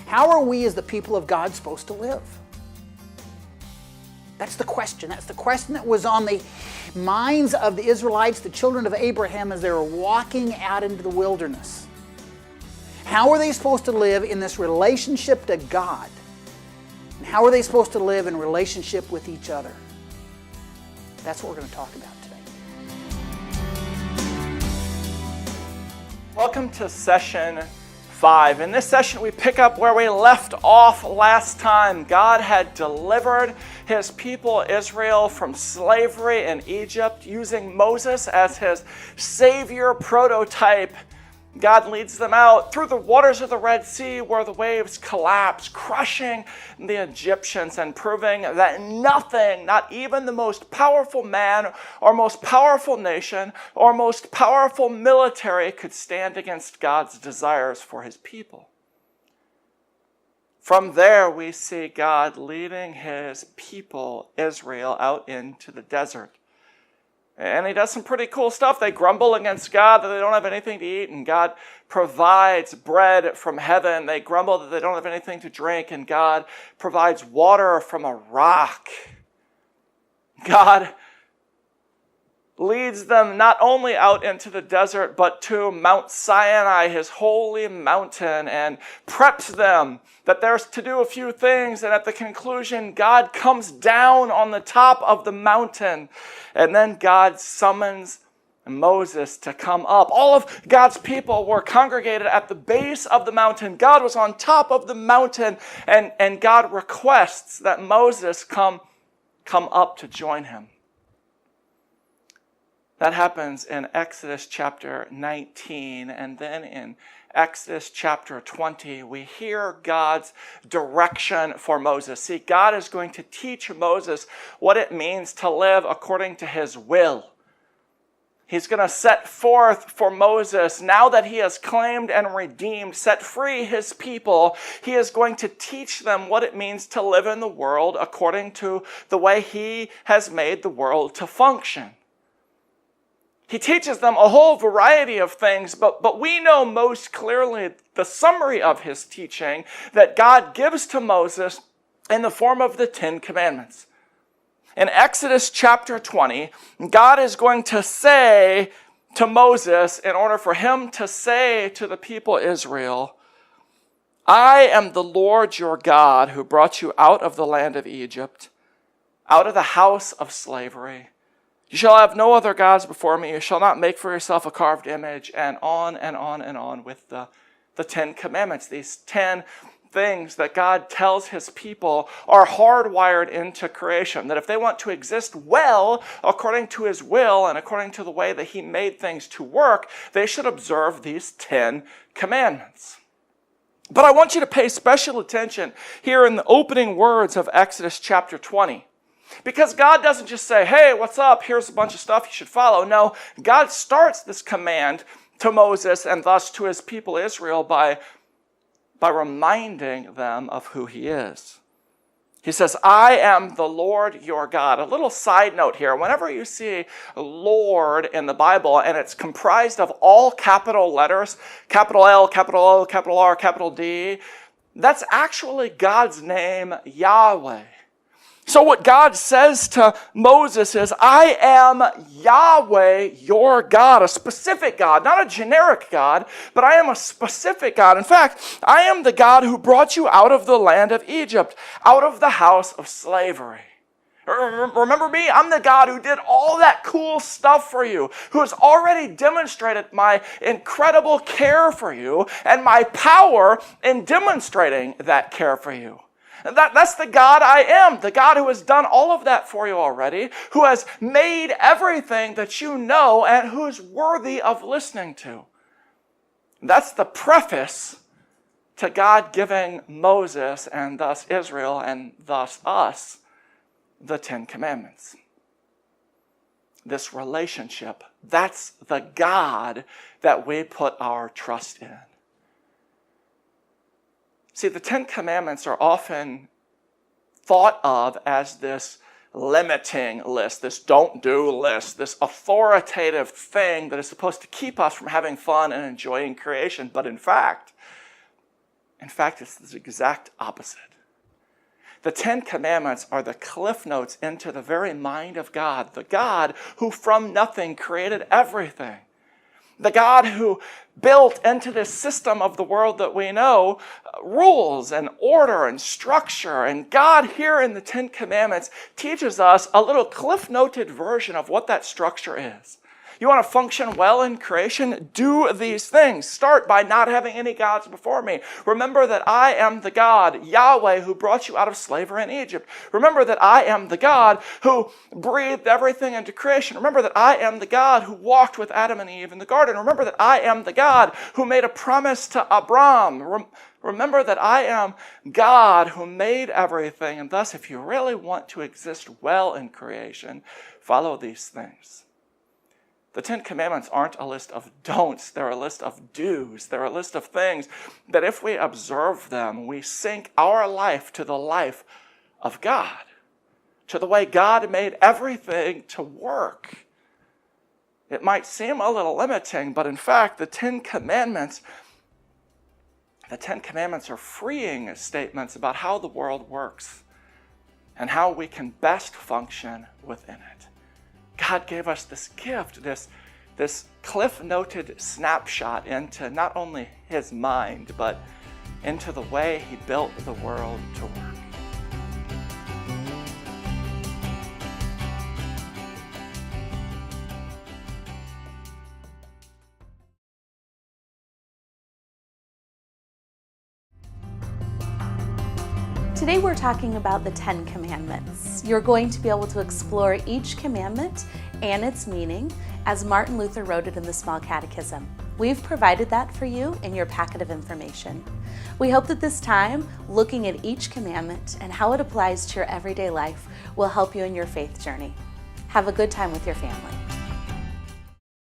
How are we as the people of God supposed to live? That's the question. That's the question that was on the minds of the Israelites, the children of Abraham, as they were walking out into the wilderness. How are they supposed to live in this relationship to God? And how are they supposed to live in relationship with each other? That's what we're going to talk about today. Welcome to session 5. In this session, we pick up where we left off last time. God had delivered his people Israel from slavery in Egypt using Moses as his savior prototype. God leads them out through the waters of the Red Sea where the waves collapse, crushing the Egyptians and proving that nothing, not even the most powerful man or most powerful nation or most powerful military could stand against God's desires for his people. From there, we see God leading his people, Israel, out into the desert. And he does some pretty cool stuff. They grumble against God that they don't have anything to eat, and God provides bread from heaven. They grumble that they don't have anything to drink, and God provides water from a rock. God leads them not only out into the desert, but to Mount Sinai, his holy mountain, and preps them that there's to do a few things. And at the conclusion, God comes down on the top of the mountain, and then God summons Moses to come up. All of God's people were congregated at the base of the mountain. God was on top of the mountain, and God requests that Moses come up to join him. That happens in Exodus chapter 19, and then in Exodus chapter 20, we hear God's direction for Moses. See, God is going to teach Moses what it means to live according to his will. He's going to set forth for Moses, now that he has claimed and redeemed, set free his people, he is going to teach them what it means to live in the world according to the way he has made the world to function. He teaches them a whole variety of things, but we know most clearly the summary of his teaching that God gives to Moses in the form of the 10 Commandments. In Exodus chapter 20, God is going to say to Moses, in order for him to say to the people Israel, I am the Lord your God who brought you out of the land of Egypt, out of the house of slavery. You shall have no other gods before me. You shall not make for yourself a carved image, and on and on and on with the 10 Commandments. These 10 things that God tells his people are hardwired into creation. That if they want to exist well according to his will and according to the way that he made things to work, they should observe these 10 Commandments. But I want you to pay special attention here in the opening words of Exodus chapter 20. Because God doesn't just say, hey, what's up? Here's a bunch of stuff you should follow. No, God starts this command to Moses and thus to his people Israel by reminding them of who he is. He says, I am the Lord your God. A little side note here. Whenever you see Lord in the Bible and it's comprised of all capital letters, capital L, capital O, capital R, capital D, that's actually God's name, Yahweh. So what God says to Moses is, I am Yahweh, your God, a specific God, not a generic God, but I am a specific God. In fact, I am the God who brought you out of the land of Egypt, out of the house of slavery. Remember me? I'm the God who did all that cool stuff for you, who has already demonstrated my incredible care for you and my power in demonstrating that care for you. That's the God I am, the God who has done all of that for you already, who has made everything that you know and who's worthy of listening to. That's the preface to God giving Moses and thus Israel and thus us the 10 Commandments. This relationship, that's the God that we put our trust in. See, the 10 Commandments are often thought of as this limiting list, this don't do list, this authoritative thing that is supposed to keep us from having fun and enjoying creation. But in fact, In fact, it's the exact opposite. The Ten Commandments are the cliff notes into the very mind of God, the God who from nothing created everything. The God who built into this system of the world that we know rules and order and structure. And God here in the Ten Commandments teaches us a little cliff-noted version of what that structure is. You want to function well in creation? Do these things. Start by not having any gods before me. Remember that I am the God, Yahweh, who brought you out of slavery in Egypt. Remember that I am the God who breathed everything into creation. Remember that I am the God who walked with Adam and Eve in the garden. Remember that I am the God who made a promise to Abram. Remember that I am God who made everything. And thus, if you really want to exist well in creation, follow these things. The Ten Commandments aren't a list of don'ts, they're a list of do's. They're a list of things that if we observe them, we sync our life to the life of God, to the way God made everything to work. It might seem a little limiting, but in fact, the Ten Commandments are freeing statements about how the world works and how we can best function within it. God gave us this gift, this cliff-noted snapshot into not only his mind, but into the way he built the world to work. Today we're talking about the Ten Commandments. You're going to be able to explore each commandment and its meaning as Martin Luther wrote it in the Small Catechism. We've provided that for you in your packet of information. We hope that this time, looking at each commandment and how it applies to your everyday life, will help you in your faith journey. Have a good time with your family.